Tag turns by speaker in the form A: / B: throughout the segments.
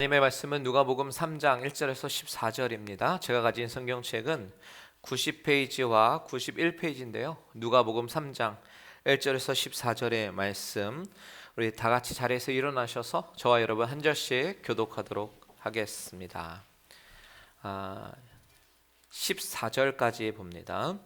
A: 하나님의 말씀은 누가복음 3장 1절에서 14절입니다. 제가 가진 성경책은 90페이지와 91페이지인데요. 누가복음 3장 1절에서 14절의 말씀, 우리 다 같이 자리에서 일어나셔서 저와 여러분 한 절씩 교독하도록 하겠습니다. 14절까지 봅니다.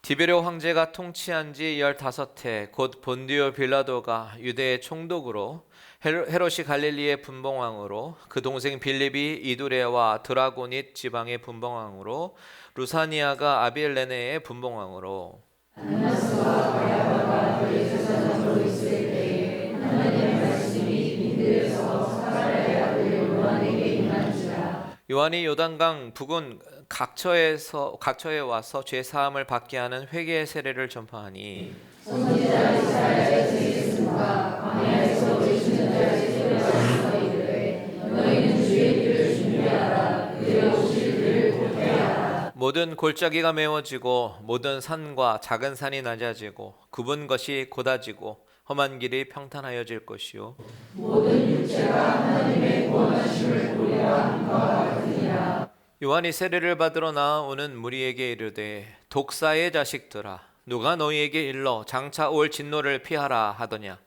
A: 디베료 황제가 통치한 지 15해 곧 본디오 빌라도가 유대의 총독으로 헤롯이 갈릴리의 분봉왕으로 그 동생 빌립이 이두레와 드라고닛 지방의 분봉왕으로 루사니아가 아빌레네의 분봉왕으로 안나스와 가야바가 그리스도로 있을 때에 하나님의 말씀이 빈들에서 사가랴의 아들 요한에게 임한지라. 요한이 요단강 북은 각처에 와서 죄 사함을 받게 하는 회개의 세례를 전파하니 선지자 이사야의 증인과 광야에서 외치는 자의 소리가 이르되 너희는 주의 길을 준비하라 그의 오실 길을 곱게 하라. 모든 골짜기가 메워지고 모든 산과 작은 산이 낮아지고 굽은 것이 곧아지고 험한 길이 평탄하여질 것이요 모든 육체가 하나님의 구원하심을 보리라 함과 같으니라. 요한이 세례를 받으러 나오는 무리에게 이르되 독사의 자식들아 누가 너희에게 일러 장차 올 진노를 피하라 하더냐.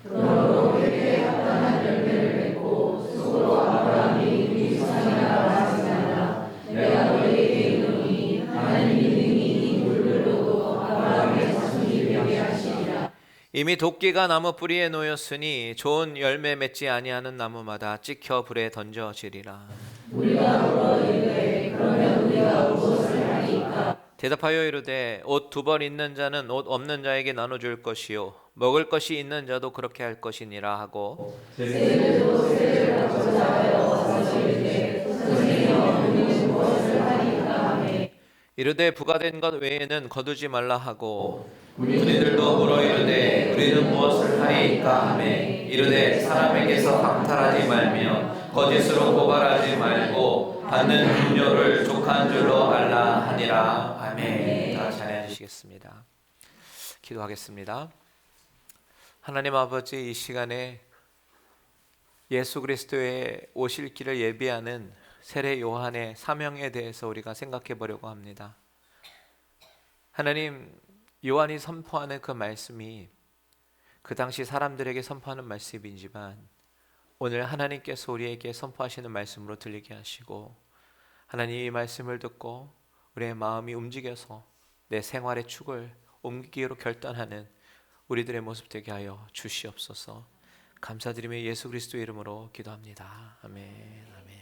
A: 그러므로 그에게 합당한 열매를 맺고 속으로 아브라함이 우리 조상이라 말하지마라. 내가 너희에게 이르노니 하나님이 능히 이 물들로도 아브라함의 자손이 되게 하시리라. 이미 도끼가 나무 뿌리에 놓였으니 좋은 열매 맺지 아니하는 나무마다 찍혀 불에 던져지리라. 우리가 물어 이르되 그러면 우리가 무엇을 하리까? 대답하여 이르되 옷 두 벌 있는 자는 옷 없는 자에게 나눠줄 것이요 먹을 것이 있는 자도 그렇게 할 것이니라 하고 세례도 세례를 받고자 하여 와서 이르되 선생님아 우리는 무엇을 하리까 하매 이르되 부과된 것 외에는 거두지 말라 하고 우리들도 물어 이르되 우리는 무엇을 하리까 하매 이르되 사람에게서 강탈하지 말며 거짓으로 고발하지 말고 받는 금료를 족한 줄로 알라 하니라. 아멘. 다 찬양해 주시겠습니다. 기도하겠습니다. 하나님 아버지, 이 시간에 예수 그리스도의 오실 길을 예비하는 세례 요한의 사명에 대해서 우리가 생각해 보려고 합니다. 하나님, 요한이 선포하는 그 말씀이 그 당시 사람들에게 선포하는 말씀이지만 오늘 하나님께서 우리에게 선포하시는 말씀으로 들리게 하시고 하나님 이 말씀을 듣고 우리의 마음이 움직여서 내 생활의 축을 옮기기로 결단하는 우리들의 모습 되게 하여 주시옵소서. 감사드리며 예수 그리스도의 이름으로 기도합니다. 아멘. 아멘.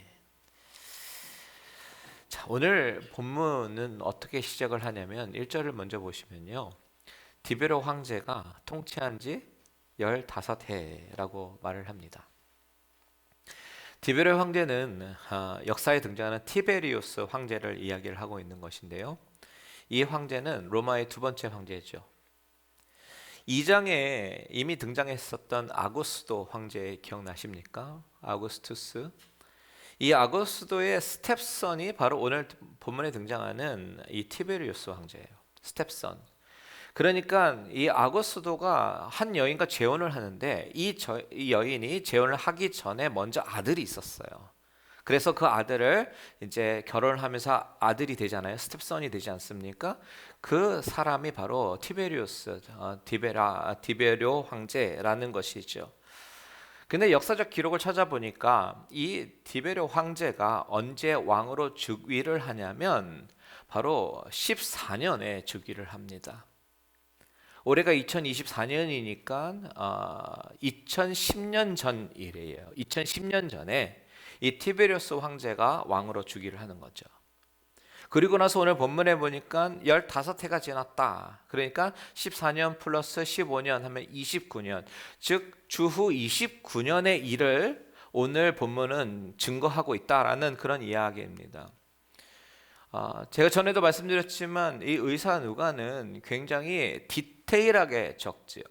A: 자, 오늘 본문은 어떻게 시작을 하냐면 1절을 먼저 보시면요. 디베로 황제가 통치한 지 15해라고 말을 합니다. 디베로 황제는 역사에 등장하는 티베리우스 황제를 이야기를 하고 있는 것인데요. 이 황제는 로마의 두 번째 황제죠. 2장에 이미 등장했었던 아구스도 황제 기억나십니까? 아구스투스. 이 아구스도의 스텝선이 바로 오늘 본문에 등장하는 이 티베리우스 황제예요. 스텝선. 그러니까 이 아구스도가 한 여인과 재혼을 하는데 이 여인이 재혼을 하기 전에 먼저 아들이 있었어요. 그래서 그 아들을 이제 결혼을 하면서 아들이 되잖아요. 스텝선이 되지 않습니까? 그 사람이 바로 티베리우스, 디베료 황제라는 것이죠. 근데 역사적 기록을 찾아보니까 이 디베료 황제가 언제 왕으로 즉위를 하냐면 바로 14년에 즉위를 합니다. 올해가 2024년이니까 2010년 전 일이에요. 2010년 전에 이 티베리우스 황제가 왕으로 즉위를 하는 거죠. 그리고 나서 오늘 본문에 보니까 15해가 지났다. 그러니까 14년 플러스 15년 하면 29년. 즉 주후 29년의 일을 오늘 본문은 증거하고 있다라는 그런 이야기입니다. 제가 전에도 말씀드렸지만 이 의사 누가는 굉장히 디테일하게 적지요.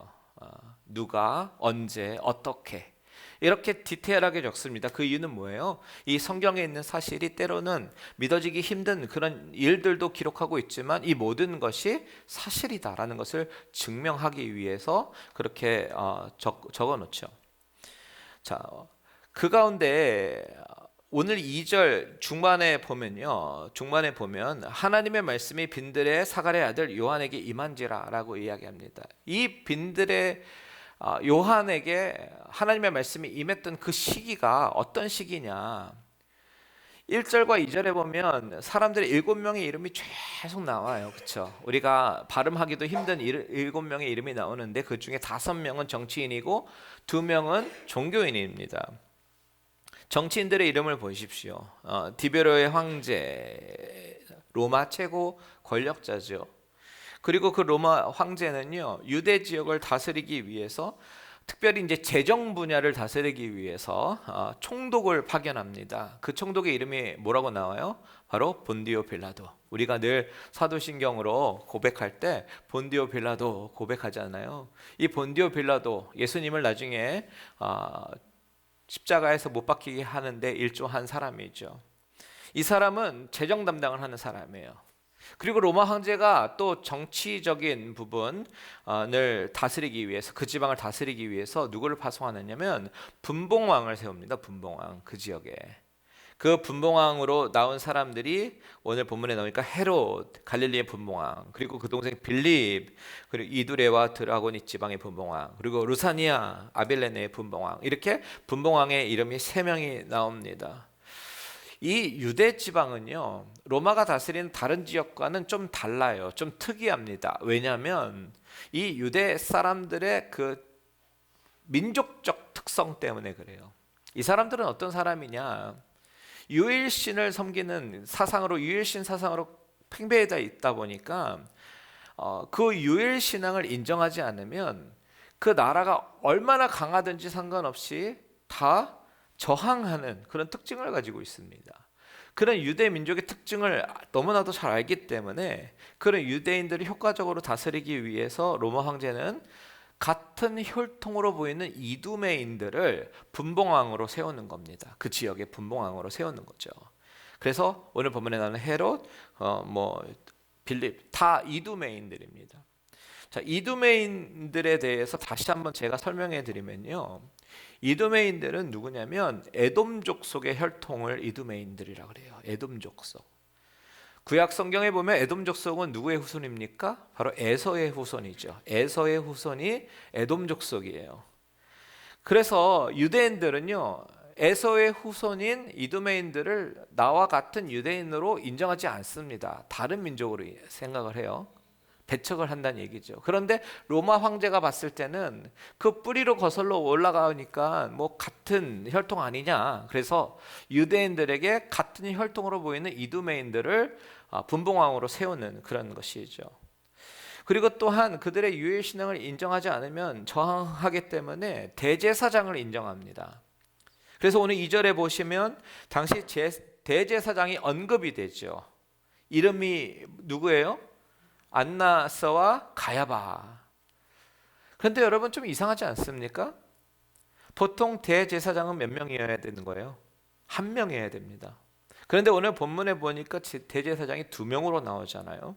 A: 누가, 언제, 어떻게 이렇게 디테일하게 적습니다. 그 이유는 뭐예요? 이 성경에 있는 사실이 때로는 믿어지기 힘든 그런 일들도 기록하고 있지만 이 모든 것이 사실이다라는 것을 증명하기 위해서 그렇게 적어놓죠. 자, 그 가운데 오늘 2절 중반에 보면 하나님의 말씀이 빈들의 사갈의 아들 요한에게 임한지라라고 이야기합니다. 이 빈들의 요한에게 하나님의 말씀이 임했던 그 시기가 어떤 시기냐? 1절과 2절에 보면 사람들의 7명의 이름이 계속 나와요. 그렇죠? 우리가 발음하기도 힘든 7명의 이름이 나오는데 그 중에 5명은 정치인이고 2명은 종교인입니다. 정치인들의 이름을 보십시오. 디베로의 황제, 로마 최고 권력자죠. 그리고 그 로마 황제는요, 유대 지역을 다스리기 위해서 특별히 이제 재정 분야를 다스리기 위해서 총독을 파견합니다. 그 총독의 이름이 뭐라고 나와요? 바로 본디오 빌라도. 우리가 늘 사도신경으로 고백할 때 본디오 빌라도 고백하잖아요. 이 본디오 빌라도 예수님을 나중에 십자가에서 못 박히게 하는데 일조한 사람이죠. 이 사람은 재정 담당을 하는 사람이에요. 그리고 로마 황제가 또 정치적인 부분을 다스리기 위해서, 그 지방을 다스리기 위해서 누구를 파송하느냐면 분봉왕을 세웁니다. 분봉왕, 그 지역에. 그 분봉왕으로 나온 사람들이 오늘 본문에 나오니까 헤롯, 갈릴리의 분봉왕, 그리고 그 동생 빌립, 그리고 이두레와 드라고니 지방의 분봉왕, 그리고 루사니아, 아빌레네의 분봉왕, 이렇게 분봉왕의 이름이 3명이 나옵니다. 이 유대 지방은요, 로마가 다스리는 다른 지역과는 좀 달라요. 좀 특이합니다. 왜냐하면 이 유대 사람들의 그 민족적 특성 때문에 그래요. 이 사람들은 어떤 사람이냐? 유일신을 섬기는 사상으로, 유일신 사상으로 팽배해져 있다 보니까 그 유일신앙을 인정하지 않으면 그 나라가 얼마나 강하든지 상관없이 다 저항하는 그런 특징을 가지고 있습니다. 그런 유대 민족의 특징을 너무나도 잘 알기 때문에 그런 유대인들을 효과적으로 다스리기 위해서 로마 황제는 같은 혈통으로 보이는 이두메인들을 분봉왕으로 세우는 겁니다. 그 지역에 분봉왕으로 세우는 거죠. 그래서 오늘 본문에 나오는 헤롯, 빌립 다 이두메인들입니다. 자, 이두메인들에 대해서 다시 한번 제가 설명해 드리면요. 이두메인들은 누구냐면 에돔족 속의 혈통을 이두메인들이라고 그래요. 에돔족 속. 구약 성경에 보면 에돔족 속은 누구의 후손입니까? 바로 에서의 후손이죠. 에서의 후손이 에돔족 속이에요. 그래서 유대인들은요, 에서의 후손인 이두메인들을 나와 같은 유대인으로 인정하지 않습니다. 다른 민족으로 생각을 해요. 배척을 한다는 얘기죠. 그런데 로마 황제가 봤을 때는 그 뿌리로 거슬러 올라가니까 뭐 같은 혈통 아니냐. 그래서 유대인들에게 같은 혈통으로 보이는 이두메인들을 분봉왕으로 세우는 그런 것이죠. 그리고 또한 그들의 유일신앙을 인정하지 않으면 저항하기 때문에 대제사장을 인정합니다. 그래서 오늘 2절에 보시면 당시 대제사장이 언급이 되죠. 이름이 누구예요? 안나스와 가야바. 그런데 여러분 좀 이상하지 않습니까? 보통 대제사장은 몇 명이어야 되는 거예요? 1명이어야 됩니다. 그런데 오늘 본문에 보니까 대제사장이 2명으로 나오잖아요.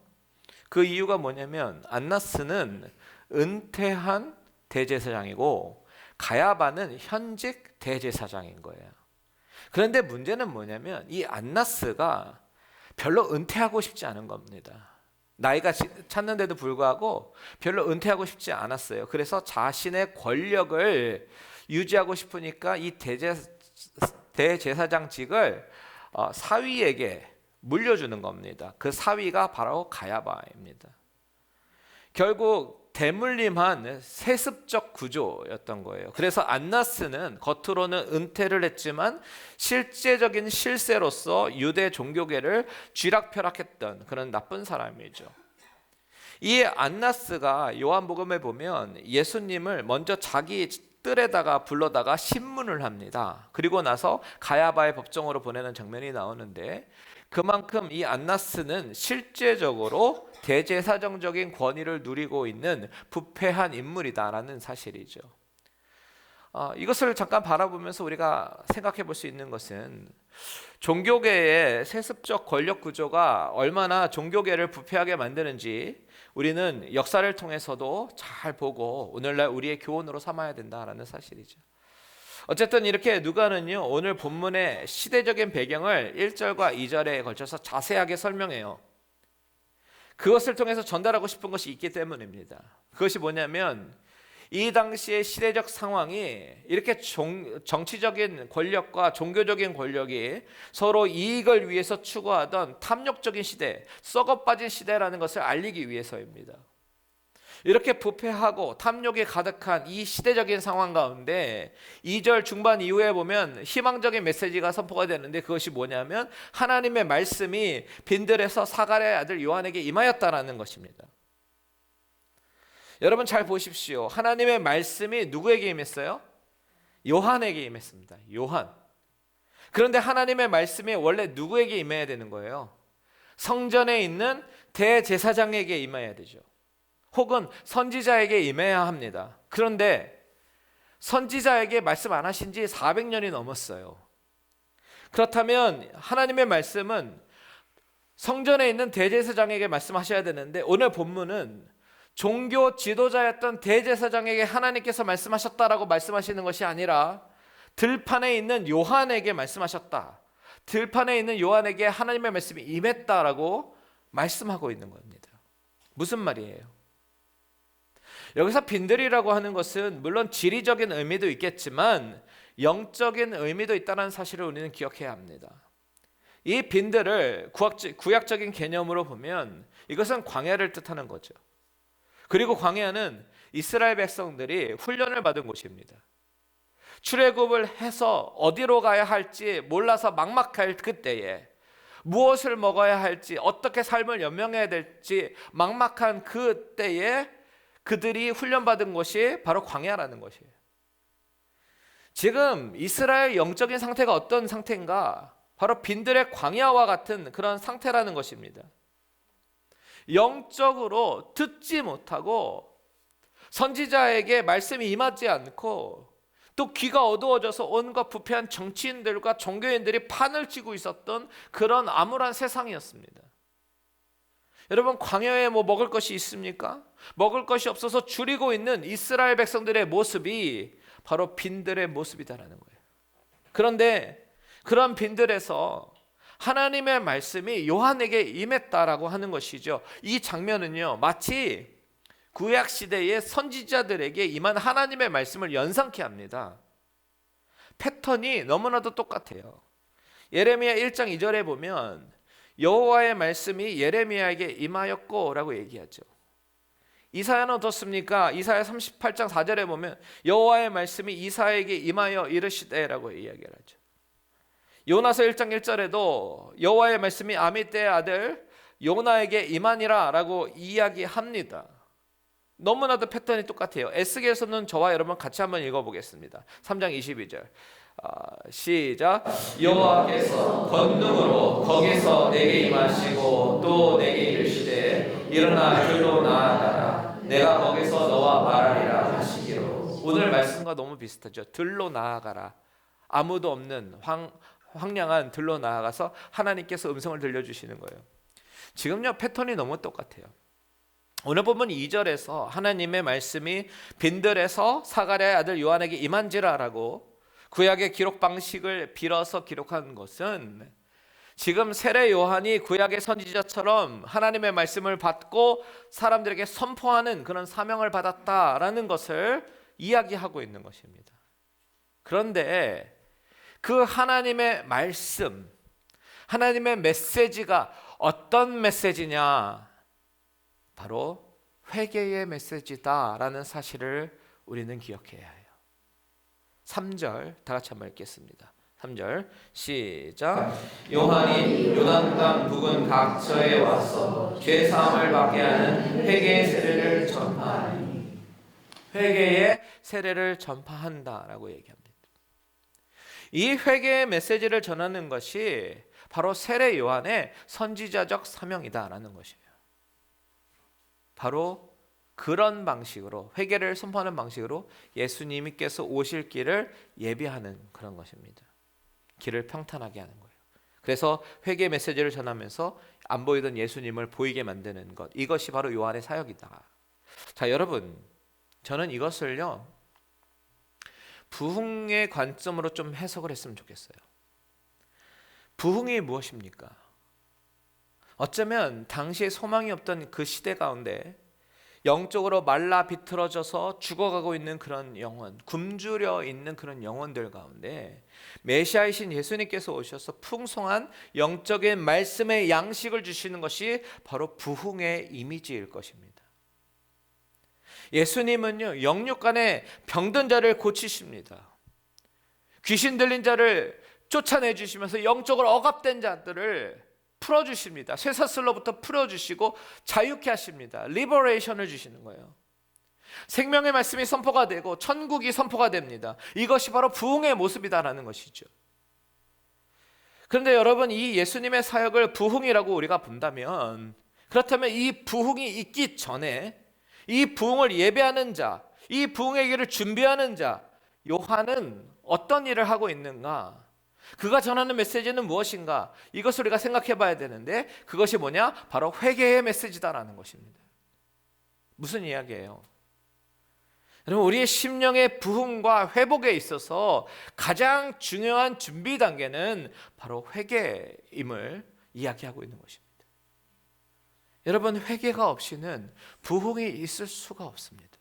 A: 그 이유가 뭐냐면 안나스는 은퇴한 대제사장이고 가야바는 현직 대제사장인 거예요. 그런데 문제는 뭐냐면 이 안나스가 별로 은퇴하고 싶지 않은 겁니다. 나이가 찼는데도 불구하고 별로 은퇴하고 싶지 않았어요. 그래서 자신의 권력을 유지하고 싶으니까 이 대제사장직을 사위에게 물려주는 겁니다. 그 사위가 바로 가야바입니다. 결국 대물림한 세습적 구조였던 거예요. 그래서 안나스는 겉으로는 은퇴를 했지만 실제적인 실세로서 유대 종교계를 쥐락펴락했던 그런 나쁜 사람이죠. 이 안나스가 요한복음에 보면 예수님을 먼저 자기 뜰에다가 불러다가 신문을 합니다. 그리고 나서 가야바의 법정으로 보내는 장면이 나오는데 그만큼 이 안나스는 실제적으로 대제사장적인 권위를 누리고 있는 부패한 인물이다라는 사실이죠. 이것을 잠깐 바라보면서 우리가 생각해 볼 수 있는 것은 종교계의 세습적 권력 구조가 얼마나 종교계를 부패하게 만드는지 우리는 역사를 통해서도 잘 보고 오늘날 우리의 교훈으로 삼아야 된다라는 사실이죠. 어쨌든 이렇게 누가는요, 오늘 본문의 시대적인 배경을 1절과 2절에 걸쳐서 자세하게 설명해요. 그것을 통해서 전달하고 싶은 것이 있기 때문입니다. 그것이 뭐냐면 이 당시의 시대적 상황이 이렇게 정치적인 권력과 종교적인 권력이 서로 이익을 위해서 추구하던 탐욕적인 시대, 썩어빠진 시대라는 것을 알리기 위해서입니다. 이렇게 부패하고 탐욕이 가득한 이 시대적인 상황 가운데 2절 중반 이후에 보면 희망적인 메시지가 선포가 되는데, 그것이 뭐냐면 하나님의 말씀이 빈들에서 사가랴의 아들 요한에게 임하였다라는 것입니다. 여러분 잘 보십시오. 하나님의 말씀이 누구에게 임했어요? 요한에게 임했습니다. 요한. 그런데 하나님의 말씀이 원래 누구에게 임해야 되는 거예요? 성전에 있는 대제사장에게 임해야 되죠. 혹은 선지자에게 임해야 합니다. 그런데 선지자에게 말씀 안 하신 지 400년이 넘었어요. 그렇다면 하나님의 말씀은 성전에 있는 대제사장에게 말씀하셔야 되는데, 오늘 본문은 종교 지도자였던 대제사장에게 하나님께서 말씀하셨다라고 말씀하시는 것이 아니라 들판에 있는 요한에게 말씀하셨다. 들판에 있는 요한에게 하나님의 말씀이 임했다라고 말씀하고 있는 겁니다. 무슨 말이에요? 여기서 빈들이라고 하는 것은 물론 지리적인 의미도 있겠지만 영적인 의미도 있다는 사실을 우리는 기억해야 합니다. 이 빈들을 구약적인 개념으로 보면 이것은 광야를 뜻하는 거죠. 그리고 광야는 이스라엘 백성들이 훈련을 받은 곳입니다. 출애굽을 해서 어디로 가야 할지 몰라서 막막할 그때에, 무엇을 먹어야 할지, 어떻게 삶을 연명해야 될지 막막한 그때에 그들이 훈련받은 곳이 바로 광야라는 것이에요. 지금 이스라엘 영적인 상태가 어떤 상태인가? 바로 빈들의 광야와 같은 그런 상태라는 것입니다. 영적으로 듣지 못하고 선지자에게 말씀이 임하지 않고 또 귀가 어두워져서 온갖 부패한 정치인들과 종교인들이 판을 치고 있었던 그런 암울한 세상이었습니다. 여러분, 광야에 뭐 먹을 것이 있습니까? 먹을 것이 없어서 줄이고 있는 이스라엘 백성들의 모습이 바로 빈들의 모습이다라는 거예요. 그런데 그런 빈들에서 하나님의 말씀이 요한에게 임했다라고 하는 것이죠. 이 장면은요, 마치 구약 시대의 선지자들에게 임한 하나님의 말씀을 연상케 합니다. 패턴이 너무나도 똑같아요. 예레미야 1장 2절에 보면 여호와의 말씀이 예레미야에게 임하였고라고 얘기하죠. 이사야는 어떻습니까? 이사야 38장 4절에 보면 여호와의 말씀이 이사야에게 임하여 이르시되라고 이야기를 하죠. 요나서 1장 1절에도 여호와의 말씀이 아미떼의 아들 요나에게 임하니라라고 이야기합니다. 너무나도 패턴이 똑같아요. 에스겔서는 저와 여러분 같이 한번 읽어보겠습니다. 3장 22절 시작. 여호와께서 권능으로 거기서 내게 임하시고 또 내게 이르시되 일어나 들로 나아가라. 내가 거기서 너와 말하리라 하시기로. 오늘 말씀과 너무 비슷하죠. 들로 나아가라. 아무도 없는 황량한 들로 나아가서 하나님께서 음성을 들려주시는 거예요. 지금요 패턴이 너무 똑같아요. 오늘 본문 2절에서 하나님의 말씀이 빈들에서 사가랴의 아들 요한에게 임한지라라고 구약의 기록 방식을 빌어서 기록한 것은 지금 세례 요한이 구약의 선지자처럼 하나님의 말씀을 받고 사람들에게 선포하는 그런 사명을 받았다라는 것을 이야기하고 있는 것입니다. 그런데 그 하나님의 말씀, 하나님의 메시지가 어떤 메시지냐? 바로 회개의 메시지다라는 사실을 우리는 기억해야 해요. 3절 다 같이 한번 읽겠습니다. 3절 시작. 요한이 요단강 북은 각처에 와서 죄 사함을 받게 하는 회개의 세례를 전파하니. 회개의 세례를 전파한다라고 얘기합니다. 이 회개의 메시지를 전하는 것이 바로 세례 요한의 선지자적 사명이다라는 것이에요. 바로 그런 방식으로 회개를 선포하는 방식으로 예수님께서 오실 길을 예비하는 그런 것입니다. 길을 평탄하게 하는 거예요. 그래서 회개 메시지를 전하면서 안 보이던 예수님을 보이게 만드는 것, 이것이 바로 요한의 사역이다. 자, 여러분, 저는 이것을요 부흥의 관점으로 좀 해석을 했으면 좋겠어요. 부흥이 무엇입니까? 어쩌면 당시에 소망이 없던 그 시대 가운데 영적으로 말라 비틀어져서 죽어가고 있는 그런 영혼, 굶주려 있는 그런 영혼들 가운데 메시아이신 예수님께서 오셔서 풍성한 영적인 말씀의 양식을 주시는 것이 바로 부흥의 이미지일 것입니다. 예수님은요, 영육간에 병든 자를 고치십니다. 귀신 들린 자를 쫓아내 주시면서 영적으로 억압된 자들을 풀어주십니다. 쇠사슬로부터 풀어주시고 자유케 하십니다. 리버레이션을 주시는 거예요. 생명의 말씀이 선포가 되고 천국이 선포가 됩니다. 이것이 바로 부흥의 모습이다라는 것이죠. 그런데 여러분, 이 예수님의 사역을 부흥이라고 우리가 본다면, 그렇다면 이 부흥이 있기 전에 이 부흥을 예배하는 자, 이 부흥의 길을 준비하는 자 요한은 어떤 일을 하고 있는가? 그가 전하는 메시지는 무엇인가? 이것을 우리가 생각해 봐야 되는데, 그것이 뭐냐? 바로 회개의 메시지다라는 것입니다. 무슨 이야기예요? 여러분, 우리의 심령의 부흥과 회복에 있어서 가장 중요한 준비 단계는 바로 회개임을 이야기하고 있는 것입니다. 여러분, 회개가 없이는 부흥이 있을 수가 없습니다.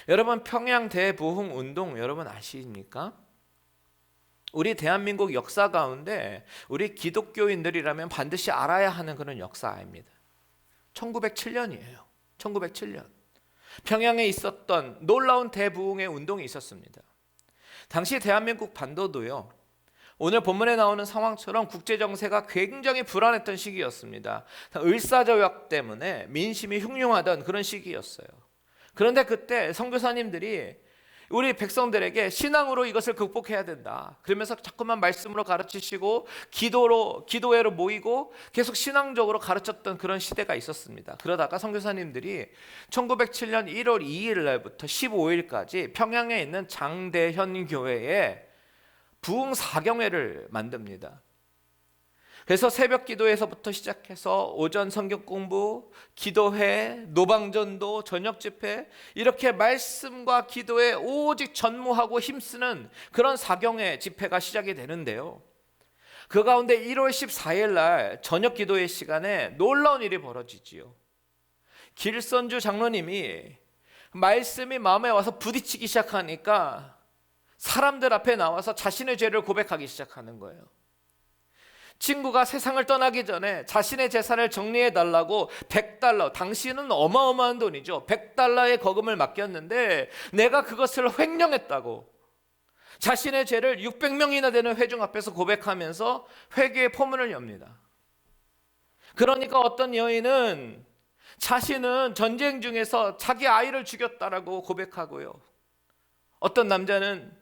A: 여러분, 평양 대부흥 운동 여러분 아십니까? 우리 대한민국 역사 가운데 우리 기독교인들이라면 반드시 알아야 하는 그런 역사입니다. 1907년이에요. 1907년. 평양에 있었던 놀라운 대부흥의 운동이 있었습니다. 당시 대한민국 반도도요, 오늘 본문에 나오는 상황처럼 국제정세가 굉장히 불안했던 시기였습니다. 을사조약 때문에 민심이 흉흉하던 그런 시기였어요. 그런데 그때 선교사님들이 우리 백성들에게 신앙으로 이것을 극복해야 된다, 그러면서 자꾸만 말씀으로 가르치시고 기도회로 모이고 계속 신앙적으로 가르쳤던 그런 시대가 있었습니다. 그러다가 선교사님들이 1907년 1월 2일 날부터 15일까지 평양에 있는 장대현 교회에 부흥 사경회를 만듭니다. 그래서 새벽 기도에서부터 시작해서 오전 성경 공부, 기도회, 노방전도, 저녁 집회, 이렇게 말씀과 기도에 오직 전무하고 힘쓰는 그런 사경회 집회가 시작이 되는데요, 그 가운데 1월 14일 날 저녁 기도회 시간에 놀라운 일이 벌어지지요. 길선주 장로님이 말씀이 마음에 와서 부딪히기 시작하니까 사람들 앞에 나와서 자신의 죄를 고백하기 시작하는 거예요. 친구가 세상을 떠나기 전에 자신의 재산을 정리해달라고 100달러, 당시는 어마어마한 돈이죠. 100달러의 거금을 맡겼는데 내가 그것을 횡령했다고 자신의 죄를 600명이나 되는 회중 앞에서 고백하면서 회개의 포문을 엽니다. 그러니까 어떤 여인은 자신은 전쟁 중에서 자기 아이를 죽였다라고 고백하고요, 어떤 남자는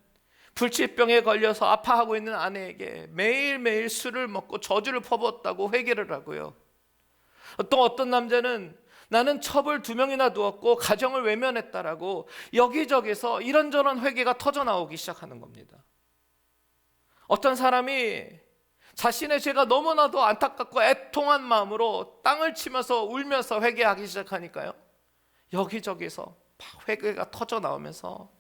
A: 불치병에 걸려서 아파하고 있는 아내에게 매일매일 술을 먹고 저주를 퍼붓었다고 회개를 하고요, 또 어떤 남자는 나는 첩을 2명이나 두었고 가정을 외면했다라고 여기저기서 이런저런 회개가 터져나오기 시작하는 겁니다. 어떤 사람이 자신의 죄가 너무나도 안타깝고 애통한 마음으로 땅을 치면서 울면서 회개하기 시작하니까요, 여기저기서 막 회개가 터져나오면서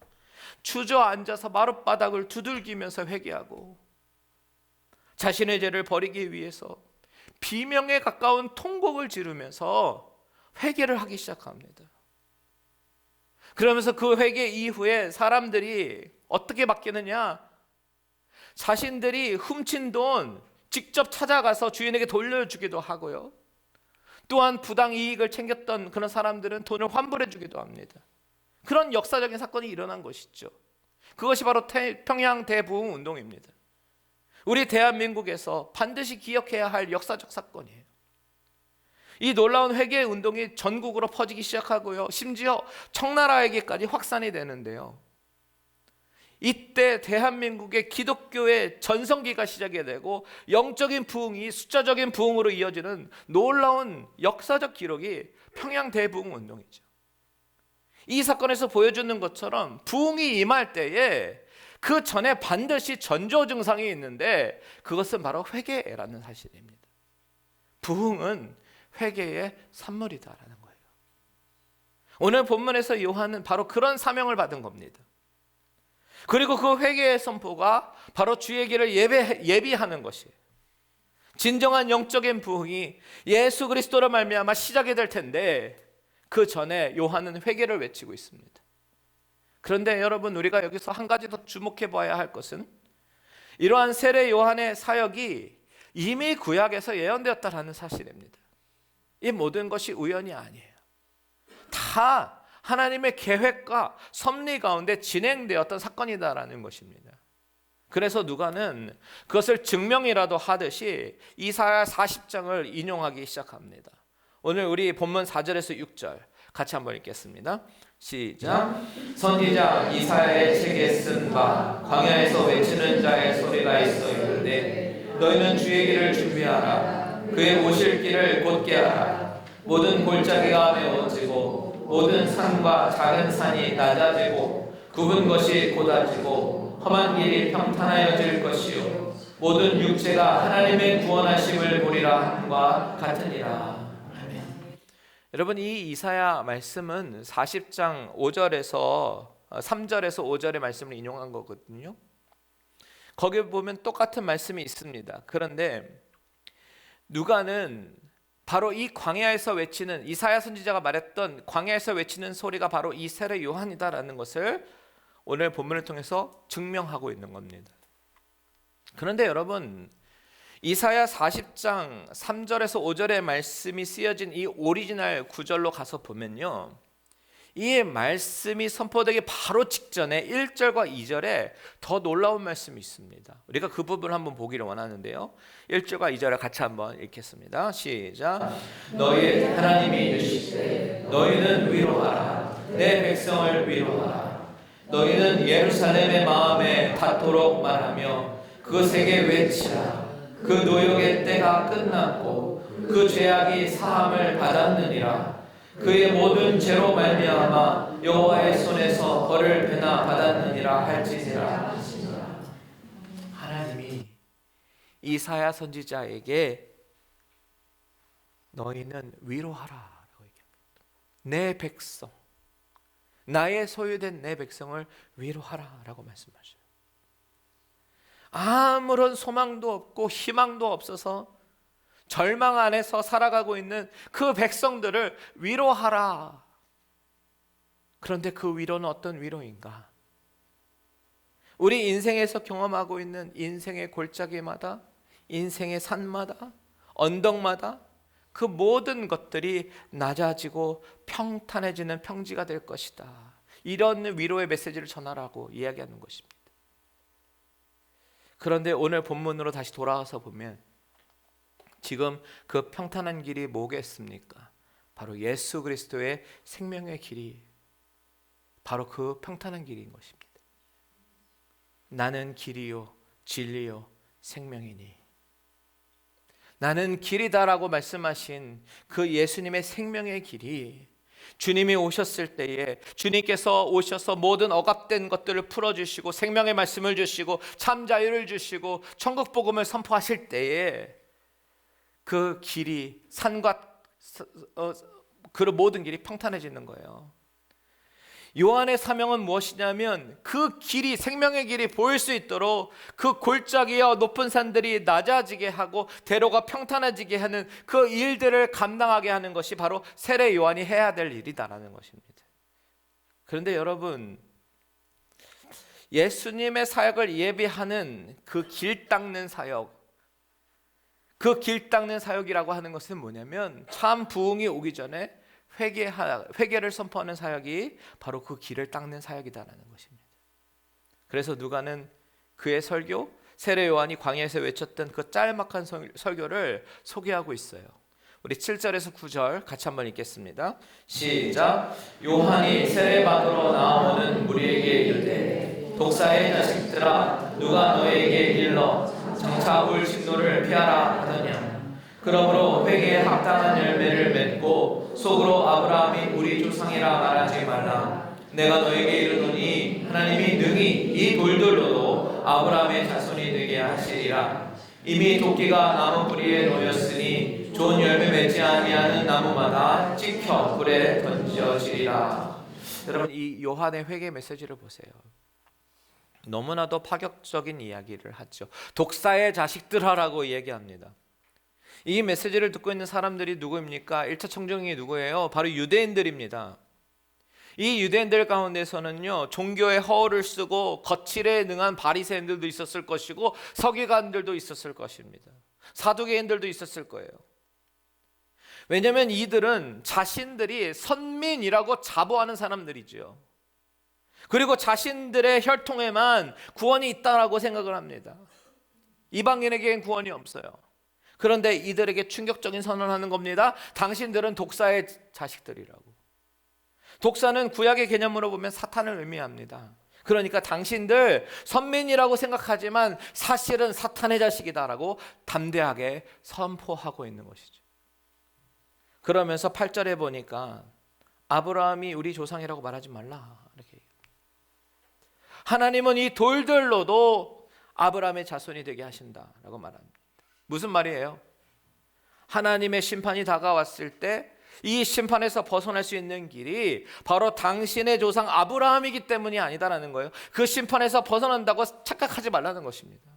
A: 주저앉아서 마룻바닥을 두들기면서 회개하고 자신의 죄를 버리기 위해서 비명에 가까운 통곡을 지르면서 회개를 하기 시작합니다. 그러면서 그 회개 이후에 사람들이 어떻게 바뀌느냐, 자신들이 훔친 돈 직접 찾아가서 주인에게 돌려주기도 하고요, 또한 부당 이익을 챙겼던 그런 사람들은 돈을 환불해 주기도 합니다. 그런 역사적인 사건이 일어난 것이죠. 그것이 바로 평양 대부흥 운동입니다. 우리 대한민국에서 반드시 기억해야 할 역사적 사건이에요. 이 놀라운 회개 운동이 전국으로 퍼지기 시작하고요, 심지어 청나라에게까지 확산이 되는데요, 이때 대한민국의 기독교의 전성기가 시작이 되고 영적인 부흥이 숫자적인 부흥으로 이어지는 놀라운 역사적 기록이 평양 대부흥 운동이죠. 이 사건에서 보여주는 것처럼 부흥이 임할 때에 그 전에 반드시 전조 증상이 있는데 그것은 바로 회개라는 사실입니다. 부흥은 회개의 산물이다라는 거예요. 오늘 본문에서 요한은 바로 그런 사명을 받은 겁니다. 그리고 그 회개의 선포가 바로 주의 길을 예비하는 것이에요. 진정한 영적인 부흥이 예수 그리스도로 말미암아 시작이 될 텐데 그 전에 요한은 회개를 외치고 있습니다. 그런데 여러분, 우리가 여기서 한 가지 더 주목해 봐야 할 것은 이러한 세례 요한의 사역이 이미 구약에서 예언되었다라는 사실입니다. 이 모든 것이 우연이 아니에요. 다 하나님의 계획과 섭리 가운데 진행되었던 사건이다라는 것입니다. 그래서 누가는 그것을 증명이라도 하듯이 이사야 40장을 인용하기 시작합니다. 오늘 우리 본문 4절에서 6절 같이 한번 읽겠습니다. 시작. 선지자 이사야의 책에 쓴 바 광야에서 외치는 자의 소리가 있어 이르되 너희는 주의 길을 준비하라. 그의 오실 길을 곧게 하라. 모든 골짜기가 메워지고 모든 산과 작은 산이 낮아지고 굽은 것이 곧아지고 험한 길이 평탄하여질 것이요 모든 육체가 하나님의 구원하심을 보리라 함과 같으니라. 여러분, 이 이사야 말씀은 40장 5절에서 3절에서 5절의 말씀을 인용한 거거든요. 거기 보면 똑같은 말씀이 있습니다. 그런데 누가는 바로 이 광야에서 외치는, 이사야 선지자가 말했던 광야에서 외치는 소리가 바로 이 세례 요한이다라는 것을 오늘 본문을 통해서 증명하고 있는 겁니다. 그런데 여러분, 이사야 40장 3절에서 5절의 말씀이 쓰여진 이 오리지널 구절로 가서 보면요, 이 말씀이 선포되기 바로 직전에 1절과 2절에 더 놀라운 말씀이 있습니다. 우리가 그 부분을 한번 보기를 원하는데요, 1절과 2절을 같이 한번 읽겠습니다. 시작. 너희 하나님이 이르시되 너희는 위로하라. 내 백성을 위로하라. 너희는 예루살렘의 마음에 닿도록 말하며 그것에게 외치라. 그 노역의 때가 끝났고 그 죄악이 사함을 받았느니라. 그의 모든 죄로 말미암아 여호와의 손에서 벌을 배나 받았느니라 할지니라. 하나님이 이사야 선지자에게 너희는 위로하라라고 얘기합니다. 내 백성, 나의 소유된 내 백성을 위로하라라고 말씀하셔요. 아무런 소망도 없고 희망도 없어서 절망 안에서 살아가고 있는 그 백성들을 위로하라. 그런데 그 위로는 어떤 위로인가? 우리 인생에서 경험하고 있는 인생의 골짜기마다, 인생의 산마다, 언덕마다 그 모든 것들이 낮아지고 평탄해지는 평지가 될 것이다. 이런 위로의 메시지를 전하라고 이야기하는 것입니다. 그런데 오늘 본문으로 다시 돌아와서 보면 지금 그 평탄한 길이 뭐겠습니까? 바로 예수 그리스도의 생명의 길이 바로 그 평탄한 길인 것입니다. 나는 길이요 진리요 생명이니, 나는 길이다라고 말씀하신 그 예수님의 생명의 길이 주님이 오셨을 때에 주님께서 오셔서 모든 억압된 것들을 풀어주시고 생명의 말씀을 주시고 참 자유를 주시고 천국 복음을 선포하실 때에 그 길이 산과 그 모든 길이 평탄해지는 거예요. 요한의 사명은 무엇이냐면 그 길이, 생명의 길이 보일 수 있도록 그 골짜기와 높은 산들이 낮아지게 하고 대로가 평탄해지게 하는 그 일들을 감당하게 하는 것이 바로 세례 요한이 해야 될 일이다라는 것입니다. 그런데 여러분, 예수님의 사역을 예비하는 그 길 닦는 사역, 그 길 닦는 사역이라고 하는 것은 뭐냐면 참 부흥이 오기 전에 회개를 선포하는 사역이 바로 그 길을 닦는 사역이다라는 것입니다. 그래서 누가는 그의 설교, 세례 요한이 광야에서 외쳤던 그 짤막한 설교를 소개하고 있어요. 우리 7절에서 9절 같이 한번 읽겠습니다. 시작. 요한이 세례받으러 나오는 무리에게 이르되 독사의 자식들아, 누가 너에게 일러 장차 올 진노를 피하라 하더냐. 그러므로 회개에 합당한 열매를 맺고 속으로 아브라함이 우리 조상이라 말하지 말라. 내가 너에게 이르노니 하나님이 능히 이 돌들로도 아브라함의 자손이 되게 하시리라. 이미 도끼가 나무 뿌리에 놓였으니 좋은 열매 맺지 아니하는 나무마다 찍혀 불에 던져지리라. 여러분, 이 요한의 회개 메시지를 보세요. 너무나도 파격적인 이야기를 하죠. 독사의 자식들하라고 얘기합니다. 이 메시지를 듣고 있는 사람들이 누구입니까? 1차 청정이 누구예요? 바로 유대인들입니다. 이 유대인들 가운데서는요, 종교의 허울을 쓰고 거칠에 능한 바리새인들도 있었을 것이고 서기관들도 있었을 것입니다. 사두개인들도 있었을 거예요. 왜냐하면 이들은 자신들이 선민이라고 자부하는 사람들이죠. 그리고 자신들의 혈통에만 구원이 있다라고 생각을 합니다. 이방인에게는 구원이 없어요. 그런데 이들에게 충격적인 선언을 하는 겁니다. 당신들은 독사의 자식들이라고. 독사는 구약의 개념으로 보면 사탄을 의미합니다. 그러니까 당신들 선민이라고 생각하지만 사실은 사탄의 자식이다라고 담대하게 선포하고 있는 것이죠. 그러면서 8절에 보니까 아브라함이 우리 조상이라고 말하지 말라 이렇게 얘기합니다. 하나님은 이 돌들로도 아브라함의 자손이 되게 하신다라고 말합니다. 무슨 말이에요? 하나님의 심판이 다가왔을 때 이 심판에서 벗어날 수 있는 길이 바로 당신의 조상 아브라함이기 때문이 아니다라는 거예요. 그 심판에서 벗어난다고 착각하지 말라는 것입니다.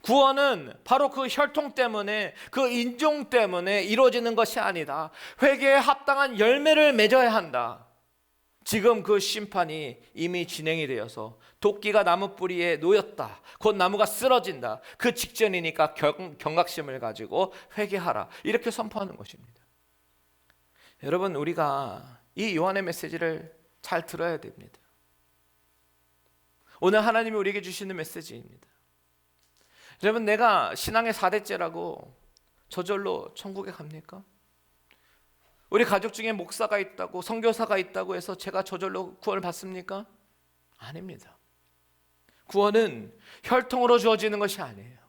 A: 구원은 바로 그 혈통 때문에, 그 인종 때문에 이루어지는 것이 아니다. 회개에 합당한 열매를 맺어야 한다. 지금 그 심판이 이미 진행이 되어서 도끼가 나무 뿌리에 놓였다. 곧 나무가 쓰러진다. 그 직전이니까 경각심을 가지고 회개하라. 이렇게 선포하는 것입니다. 여러분, 우리가 이 요한의 메시지를 잘 들어야 됩니다. 오늘 하나님이 우리에게 주시는 메시지입니다. 여러분, 내가 신앙의 4대째라고 저절로 천국에 갑니까? 우리 가족 중에 목사가 있다고, 선교사가 있다고 해서 제가 저절로 구원을 받습니까? 아닙니다. 구원은 혈통으로 주어지는 것이 아니에요.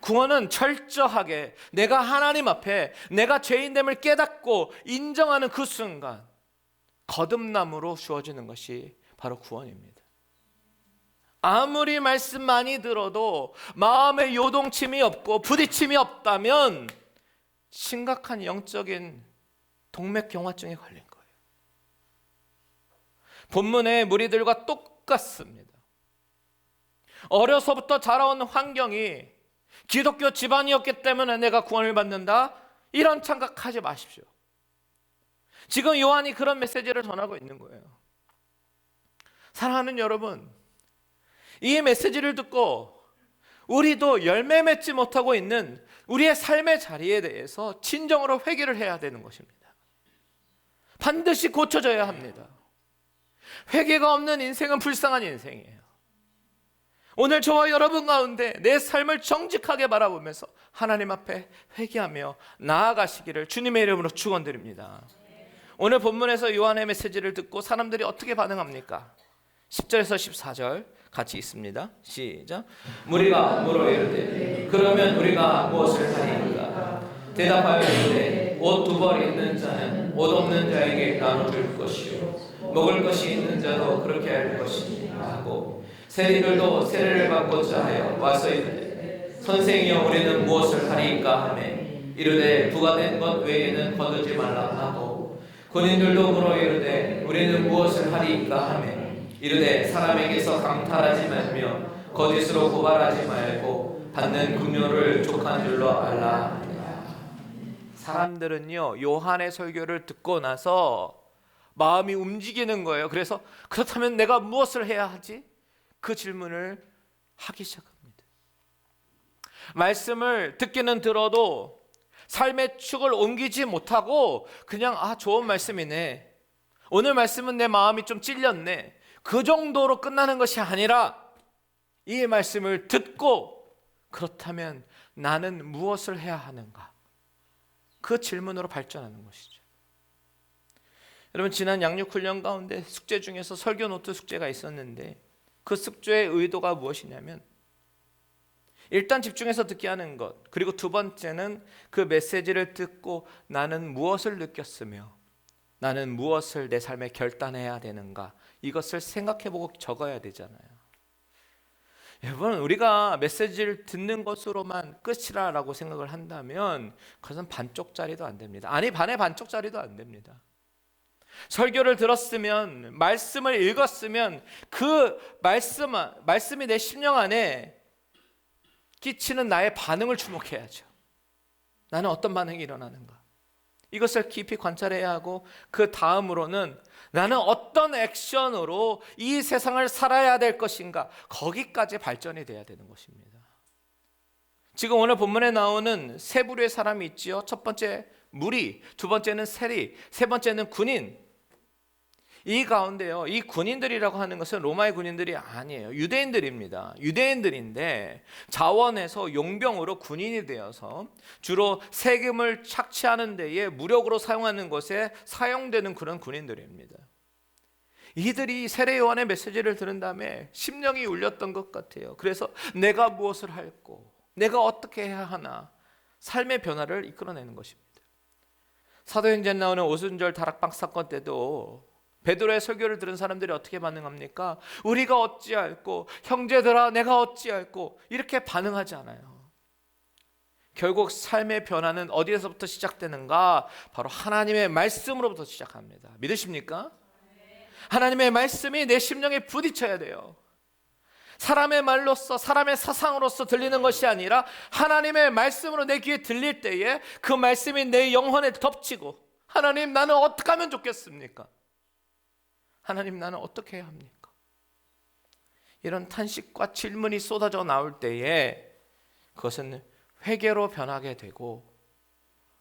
A: 구원은 철저하게 내가 하나님 앞에 내가 죄인됨을 깨닫고 인정하는 그 순간 거듭남으로 주어지는 것이 바로 구원입니다. 아무리 말씀 많이 들어도 마음에 요동침이 없고 부딪힘이 없다면 심각한 영적인 동맥경화증에 걸린 거예요. 본문의 무리들과 똑같습니다. 어려서부터 자라온 환경이 기독교 집안이었기 때문에 내가 구원을 받는다, 이런 착각하지 마십시오. 지금 요한이 그런 메시지를 전하고 있는 거예요. 사랑하는 여러분, 이 메시지를 듣고 우리도 열매 맺지 못하고 있는 우리의 삶의 자리에 대해서 진정으로 회개를 해야 되는 것입니다. 반드시 고쳐져야 합니다. 회개가 없는 인생은 불쌍한 인생이에요. 오늘 저와 여러분 가운데 내 삶을 정직하게 바라보면서 하나님 앞에 회개하며 나아가시기를 주님의 이름으로 축원드립니다. 오늘 본문에서 요한의 메시지를 듣고 사람들이 어떻게 반응합니까? 10절에서 14절 같이 있습니다. 시작. 무리가 물어 이르되 그러면 우리가 무엇을 하리이까? 대답하여 이르되 옷 두 벌 있는 자는 옷 없는 자에게 나눠줄 것이요 먹을 것이 있는 자도 그렇게 할 것이니라 하고, 세리들도 세례를 받고자 하여 와서 이르되 선생이여 우리는 무엇을 하리이까 하매 이르되 부과된 것 외에는 거두지 말라 하고, 군인들도 물어 이르되 우리는 무엇을 하리이까 하매 이르되 사람에게서 강탈하지 말며 거짓으로 고발하지 말고 받는 금료를 족한 줄로 알라 하니라. 사람들은요, 요한의 설교를 듣고 나서 마음이 움직이는 거예요. 그래서 그렇다면 내가 무엇을 해야 하지? 그 질문을 하기 시작합니다. 말씀을 듣기는 들어도 삶의 축을 옮기지 못하고 그냥 좋은 말씀이네, 오늘 말씀은 내 마음이 좀 찔렸네, 그 정도로 끝나는 것이 아니라 이 말씀을 듣고 그렇다면 나는 무엇을 해야 하는가, 그 질문으로 발전하는 것이죠. 여러분, 지난 양육훈련 가운데 숙제 중에서 설교 노트 숙제가 있었는데 그 숙제의 의도가 무엇이냐면 일단 집중해서 듣게 하는 것, 그리고 두 번째는 그 메시지를 듣고 나는 무엇을 느꼈으며 나는 무엇을 내 삶에 결단해야 되는가, 이것을 생각해보고 적어야 되잖아요. 여러분, 우리가 메시지를 듣는 것으로만 끝이라고 생각을 한다면 그것은 반쪽짜리도 안 됩니다. 아니, 반의 반쪽짜리도 안 됩니다. 설교를 들었으면, 말씀을 읽었으면 그 말씀이 내 심령 안에 끼치는 나의 반응을 주목해야죠. 나는 어떤 반응이 일어나는가? 이것을 깊이 관찰해야 하고, 그 다음으로는 나는 어떤 액션으로 이 세상을 살아야 될 것인가, 거기까지 발전이 돼야 되는 것입니다. 지금 오늘 본문에 나오는 세 부류의 사람이 있지요. 첫 번째 무리, 두 번째는 세리, 세 번째는 군인. 이 가운데요, 이 군인들이라고 하는 것은 로마의 군인들이 아니에요. 유대인들입니다. 유대인들인데 자원에서 용병으로 군인이 되어서 주로 세금을 착취하는 데에 무력으로 사용하는 것에 사용되는 그런 군인들입니다. 이들이 세례 요한의 메시지를 들은 다음에 심령이 울렸던 것 같아요. 그래서 내가 무엇을 할꼬, 내가 어떻게 해야 하나, 삶의 변화를 이끌어내는 것입니다. 사도행전에 나오는 오순절 다락방 사건 때도 베드로의 설교를 들은 사람들이 어떻게 반응합니까? 우리가 어찌할꼬, 형제들아 내가 어찌할꼬, 이렇게 반응하지 않아요. 결국 삶의 변화는 어디에서부터 시작되는가? 바로 하나님의 말씀으로부터 시작합니다. 믿으십니까? 하나님의 말씀이 내 심령에 부딪혀야 돼요. 사람의 말로서, 사람의 사상으로서 들리는 것이 아니라 하나님의 말씀으로 내 귀에 들릴 때에 그 말씀이 내 영혼에 덮치고, 하나님 나는 어떻게 하면 좋겠습니까? 하나님 나는 어떻게 해야 합니까? 이런 탄식과 질문이 쏟아져 나올 때에 그것은 회개로 변하게 되고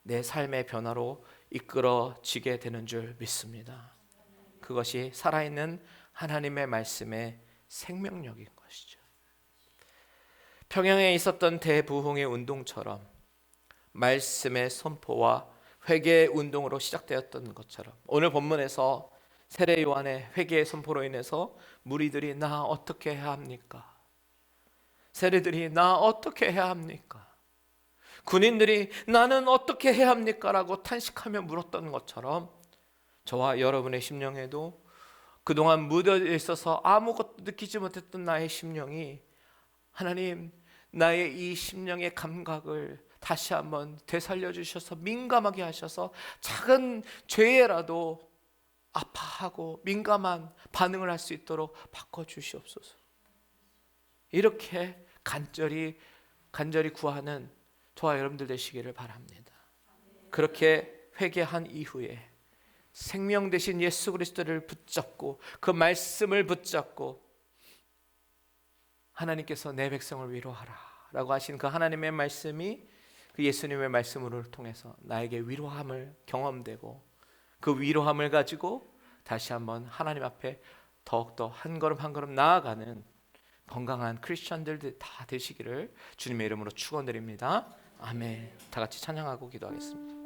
A: 내 삶의 변화로 이끌어지게 되는 줄 믿습니다. 그것이 살아있는 하나님의 말씀의 생명력인 것이죠. 평양에 있었던 대부흥의 운동처럼 말씀의 선포와 회개의 운동으로 시작되었던 것처럼, 오늘 본문에서 세례 요한의 회개의 선포로 인해서 무리들이 나 어떻게 해야 합니까? 세례들이 나 어떻게 해야 합니까? 군인들이 나는 어떻게 해야 합니까? 라고 탄식하며 물었던 것처럼 저와 여러분의 심령에도 그동안 묻어져 있어서 아무것도 느끼지 못했던 나의 심령이, 하나님 나의 이 심령의 감각을 다시 한번 되살려 주셔서 민감하게 하셔서 작은 죄에라도 아파하고 민감한 반응을 할 수 있도록 바꿔주시옵소서. 이렇게 간절히 구하는 저와 여러분들 되시기를 바랍니다. 그렇게 회개한 이후에 생명 되신 예수 그리스도를 붙잡고 그 말씀을 붙잡고 하나님께서 내 백성을 위로하라 라고 하신 그 하나님의 말씀이 그 예수님의 말씀을 통해서 나에게 위로함을 경험되고, 그 위로함을 가지고 다시 한번 하나님 앞에 더욱더 한 걸음 한 걸음 나아가는 건강한 크리스천들 다 되시기를 주님의 이름으로 축원드립니다. 아멘. 다 같이 찬양하고 기도하겠습니다.